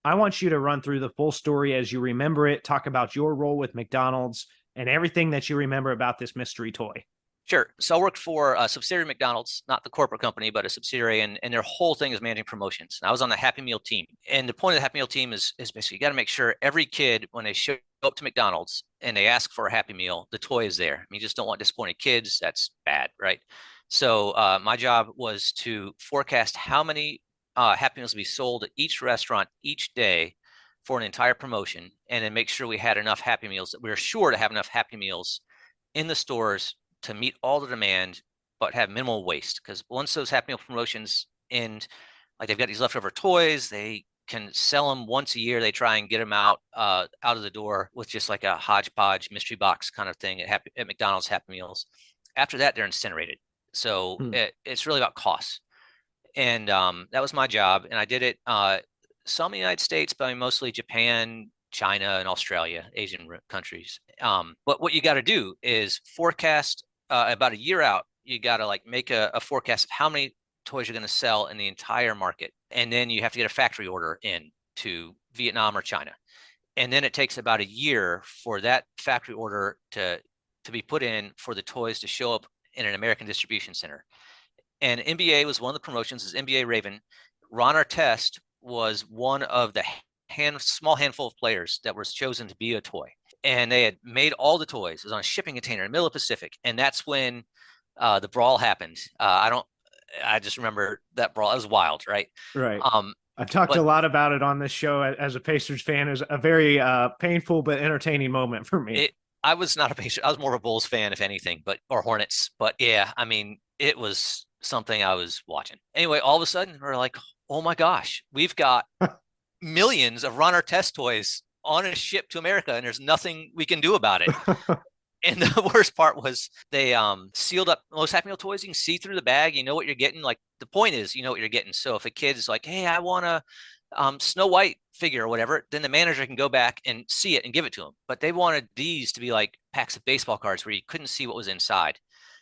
I want you to run through the full story as you remember it, talk about your role with McDonald's and everything that you remember about this mystery toy. Sure. So I worked for a subsidiary of McDonald's, not the corporate company, but a subsidiary, and their whole thing is managing promotions. And I was on the Happy Meal team. And the point of the Happy Meal team is basically you got to make sure every kid, when they show up to McDonald's and they ask for a Happy Meal, the toy is there. I mean, you just don't want disappointed kids. That's bad, right? So my job was to forecast how many Happy Meals would be sold at each restaurant each day for an entire promotion, and then make sure we had enough Happy Meals, that we were sure to have enough Happy Meals in the stores to meet all the demand, but have minimal waste. Because once those Happy Meal promotions end, like they've got these leftover toys, they can sell them once a year. They try and get them out of the door with just like a hodgepodge mystery box kind of thing at McDonald's Happy Meals. After that, they're incinerated. So Hmm. it's really about costs. And that was my job. And I did it some in the United States, but I mean, mostly Japan, China, and Australia, Asian countries. But what you got to do is forecast about a year out. You got to like make a forecast of how many toys you're going to sell in the entire market, and then you have to get a factory order in to Vietnam or China, and then it takes about a year for that factory order to be put in for the toys to show up in an American distribution center. And NBA was one of the promotions. Is NBA Raven. Ron Artest was one of the small handful of players that was chosen to be a toy. And they had made all the toys. It was on a shipping container in the middle of the Pacific. And that's when the brawl happened. I just remember that brawl. It was wild, right? Right. Um, I've talked a but lot about it on this show as a Pacers fan. It was a very painful but entertaining moment for me. it, I was not a Patriot. I was more of a Bulls fan, if anything, or Hornets. But yeah, I mean, it was something I was watching. Anyway, all of a sudden, we're like, oh my gosh, we've got millions of Ron Artest toys on a ship to America, and there's nothing we can do about it. And the worst part was they sealed up most Happy Meal toys. You can see through the bag. You know what you're getting. Like the point is, you know what you're getting. So if a kid is like, "Hey, I want a Snow White figure or whatever," then the manager can go back and see it and give it to them. But they wanted these to be like packs of baseball cards where you couldn't see what was inside.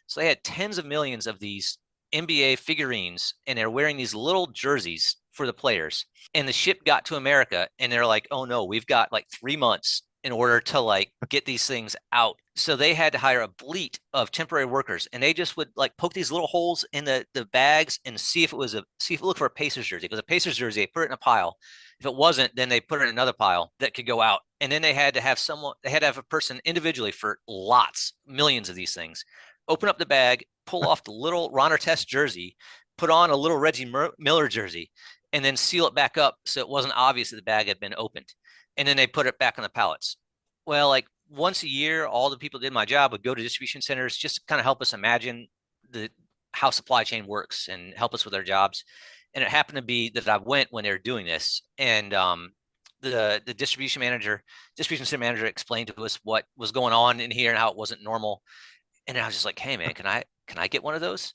So they had tens of millions of these NBA figurines, and they're wearing these little jerseys for the players. And the ship got to America, and they're like, "Oh no, we've got like 3 months in order to like get these things out." So they had to hire a fleet of temporary workers, and they just would like poke these little holes in the bags and see if it looked for a Pacers jersey. If it was a Pacers jersey, they put it in a pile. If it wasn't, then they put it in another pile that could go out. And then they had to have a person individually for lots, millions of these things, open up the bag, pull off the little Ron Artest jersey, put on a little Reggie Miller jersey, and then seal it back up so it wasn't obvious that the bag had been opened. And then they put it back on the pallets. Well, like once a year, all the people that did my job would go to distribution centers just to kind of help us imagine the how supply chain works and help us with our jobs. And it happened to be that I went when they were doing this, and the distribution center manager, explained to us what was going on in here and how it wasn't normal. And I was just like, "Hey man, can I get one of those?"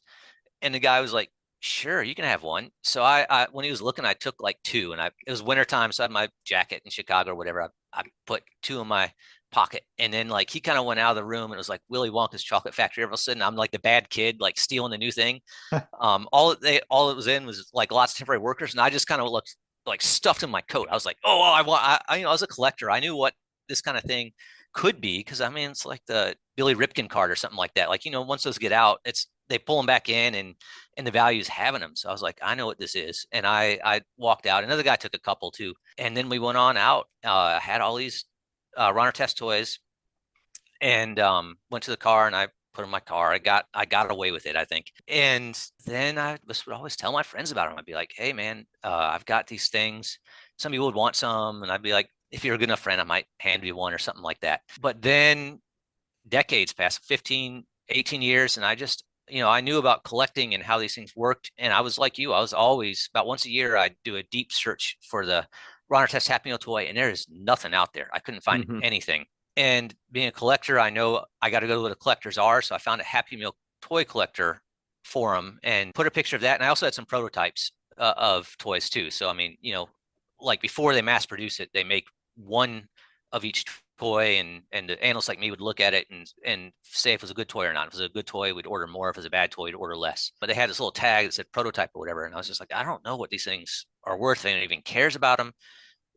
And the guy was like, "Sure, you can have one." So I when he was looking, I took like two, and it was wintertime, so I had my jacket in Chicago or whatever. I put two in my pocket, and then like he kind of went out of the room, and it was like Willy Wonka's chocolate factory. All of a sudden, I'm like the bad kid, like stealing the new thing. All it was in was like lots of temporary workers, and I just kind of looked like stuffed in my coat. I was like, "Oh, I was a collector. I knew what this kind of thing could be, because I mean, it's like the Billy Ripken card or something like that. Like, once those get out, they pull them back in, and the value is having them." So I was like, I know what this is. And I walked out. Another guy took a couple too. And then we went on out. Had all these Ron Artest toys, and went to the car, and I put in my car. I got away with it, I think. And then I would always tell my friends about them. I'd be like, "Hey man, I've got these things. Some people would want some." And I'd be like, "If you're a good enough friend, I might hand you one," or something like that. But then decades passed, 15, 18 years, and I knew about collecting and how these things worked. And I was like you. I was always, about once a year, I'd do a deep search for the Ron Artest Happy Meal toy, and there is nothing out there. I couldn't find Mhm. anything. And being a collector, I know I got to go to where the collectors are. So I found a Happy Meal toy collector forum and put a picture of that. And I also had some prototypes of toys too. So, I mean, like before they mass produce it, they make one of each toy, and the analysts like me would look at it and say if it was a good toy or not. If it was a good toy, we'd order more. If it was a bad toy, we'd order less. But they had this little tag that said prototype or whatever. And I was just like, I don't know what these things are worth. Anyone even cares about them.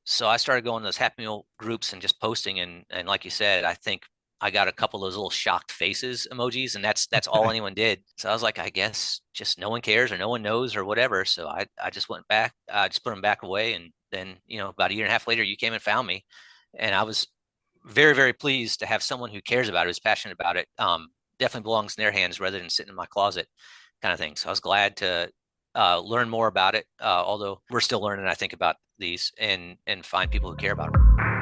So I started going to those Happy Meal groups and just posting, and like you said, I think I got a couple of those little shocked faces emojis, and that's all anyone did. So I was like, I guess just no one cares or no one knows or whatever. So I just went back, I just put them back away, and then about a year and a half later, you came and found me, and I was very, very pleased to have someone who cares about it, who's passionate about it. Definitely belongs in their hands rather than sitting in my closet, kind of thing. So I was glad to learn more about it. Although we're still learning, I think, about these and find people who care about them.